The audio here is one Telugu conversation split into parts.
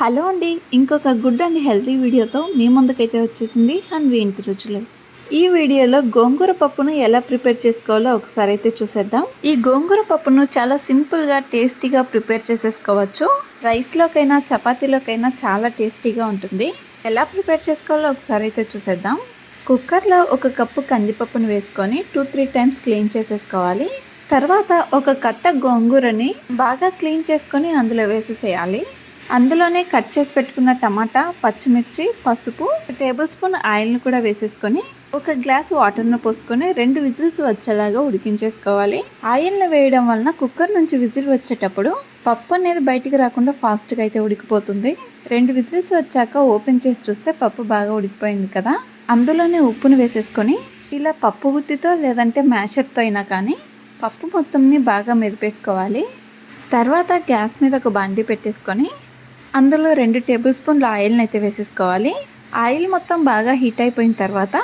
హలో అండి, ఇంకొక గుడ్ అండ్ హెల్తీ వీడియోతో మీ ముందుకైతే వచ్చేసింది హన్వి ఇంటి రుచులు. ఈ వీడియోలో గోంగూర పప్పును ఎలా ప్రిపేర్ చేసుకోవాలో ఒకసారి అయితే చూసేద్దాం. ఈ గోంగూర పప్పును చాలా సింపుల్గా టేస్టీగా ప్రిపేర్ చేసేసుకోవచ్చు. రైస్లోకైనా చపాతీలోకైనా చాలా టేస్టీగా ఉంటుంది. ఎలా ప్రిపేర్ చేసుకోవాలో ఒకసారి అయితే చూసేద్దాం. కుక్కర్లో ఒక కప్పు కందిపప్పును వేసుకొని 2-3 టైమ్స్ క్లీన్ చేసేసుకోవాలి. తర్వాత ఒక కట్ట గోంగూరని బాగా క్లీన్ చేసుకొని అందులో వేసేసేయాలి. అందులోనే కట్ చేసి పెట్టుకున్న టమాటా, పచ్చిమిర్చి, పసుపు, టేబుల్ స్పూన్ ఆయిల్ని కూడా వేసేసుకొని ఒక గ్లాస్ వాటర్ను పోసుకొని 2 విజిల్స్ వచ్చేలాగా ఉడికించేసుకోవాలి. ఆయిల్ని వేయడం వలన కుక్కర్ నుంచి విజిల్ వచ్చేటప్పుడు పప్పు అనేది బయటికి రాకుండా ఫాస్ట్గా అయితే ఉడికిపోతుంది. 2 విజిల్స్ వచ్చాక ఓపెన్ చేసి చూస్తే పప్పు బాగా ఉడికిపోయింది కదా. అందులోనే ఉప్పును వేసేసుకొని ఇలా పప్పు గుత్తితో లేదంటే మ్యాషర్తో అయినా కానీ పప్పు మొత్తంని బాగా మెదిపేసుకోవాలి. తర్వాత గ్యాస్ మీద ఒక బాండీ పెట్టేసుకొని అందులో 2 టేబుల్ స్పూన్ల ఆయిల్ని అయితే వేసేసుకోవాలి. ఆయిల్ మొత్తం బాగా హీట్ అయిపోయిన తర్వాత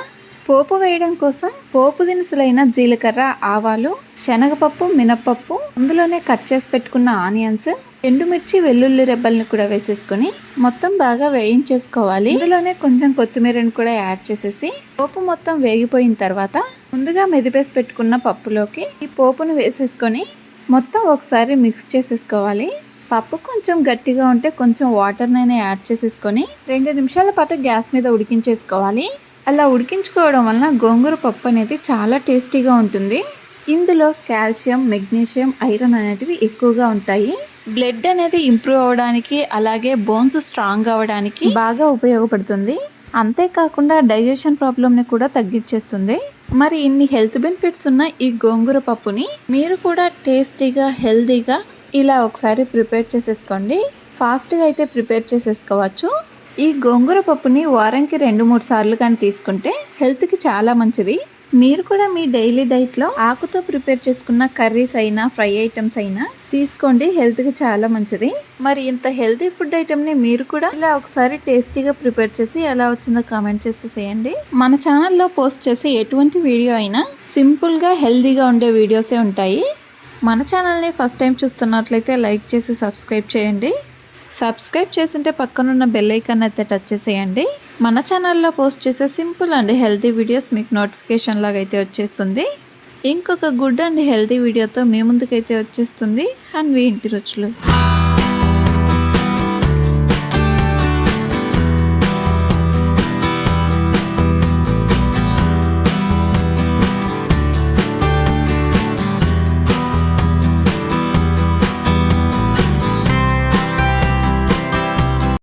పోపు వేయడం కోసం పోపు దినుసులైన జీలకర్ర, ఆవాలు, శనగపప్పు, మినప్పప్పు, అందులోనే కట్ చేసి పెట్టుకున్న ఆనియన్స్, ఎండుమిర్చి, వెల్లుల్లి రెబ్బల్ని కూడా వేసేసుకొని మొత్తం బాగా వేయించేసుకోవాలి. ఇందులోనే కొంచెం కొత్తిమీరని కూడా యాడ్ చేసేసి పోపు మొత్తం వేగిపోయిన తర్వాత ముందుగా మెదిపేసి పెట్టుకున్న పప్పులోకి ఈ పోపును వేసేసుకొని మొత్తం ఒకసారి మిక్స్ చేసేసుకోవాలి. పప్పు కొంచెం గట్టిగా ఉంటే కొంచెం వాటర్నైనా యాడ్ చేసేసుకొని 2 నిమిషాల పాటు గ్యాస్ మీద ఉడికించేసుకోవాలి. అలా ఉడికించుకోవడం వలన గోంగూర పప్పు అనేది చాలా టేస్టీగా ఉంటుంది. ఇందులో కాల్షియం, మెగ్నీషియం, ఐరన్ అనేటివి ఎక్కువగా ఉంటాయి. బ్లడ్ అనేది ఇంప్రూవ్ అవ్వడానికి అలాగే బోన్స్ స్ట్రాంగ్ అవ్వడానికి బాగా ఉపయోగపడుతుంది. అంతేకాకుండా డైజెషన్ ప్రాబ్లమ్ని కూడా తగ్గించేస్తుంది. మరి ఇన్ని హెల్త్ బెనిఫిట్స్ ఉన్న ఈ గోంగూర పప్పుని మీరు కూడా టేస్టీగా, హెల్తీగా ఇలా ఒకసారి ప్రిపేర్ చేసేసుకోండి. ఫాస్ట్గా అయితే ప్రిపేర్ చేసేసుకోవచ్చు. ఈ గోంగూర పప్పుని వారానికి 2-3 సార్లు కానీ తీసుకుంటే హెల్త్కి చాలా మంచిది. మీరు కూడా మీ డైలీ డైట్లో ఆకుతో ప్రిపేర్ చేసుకున్న కర్రీస్ అయినా ఫ్రై ఐటమ్స్ అయినా తీసుకోండి, హెల్త్కి చాలా మంచిది. మరి ఇంత హెల్తీ ఫుడ్ ఐటమ్ని మీరు కూడా ఇలా ఒకసారి టేస్టీగా ప్రిపేర్ చేసి ఎలా వచ్చిందో కామెంట్ చేసేసేయండి. మన ఛానల్లో పోస్ట్ చేసే ఎటువంటి వీడియో అయినా సింపుల్గా హెల్తీగా ఉండే వీడియోసే ఉంటాయి. మన ఛానల్ని ఫస్ట్ టైం చూస్తున్నట్లయితే లైక్ చేసి సబ్స్క్రైబ్ చేయండి. సబ్స్క్రైబ్ చేస్తుంటే పక్కనున్న బెల్ ఐకాన్ అయితే టచ్ చేసేయండి. మన ఛానల్లో పోస్ట్ చేసే సింపుల్ అండ్ హెల్తీ వీడియోస్ మీకు నోటిఫికేషన్ లాగా అయితే వచ్చేస్తుంది. ఇంకొక గుడ్ అండ్ హెల్తీ వీడియోతో మీ ముందుకైతే వచ్చేస్తుంది హన్వి ఇంటి రుచులు.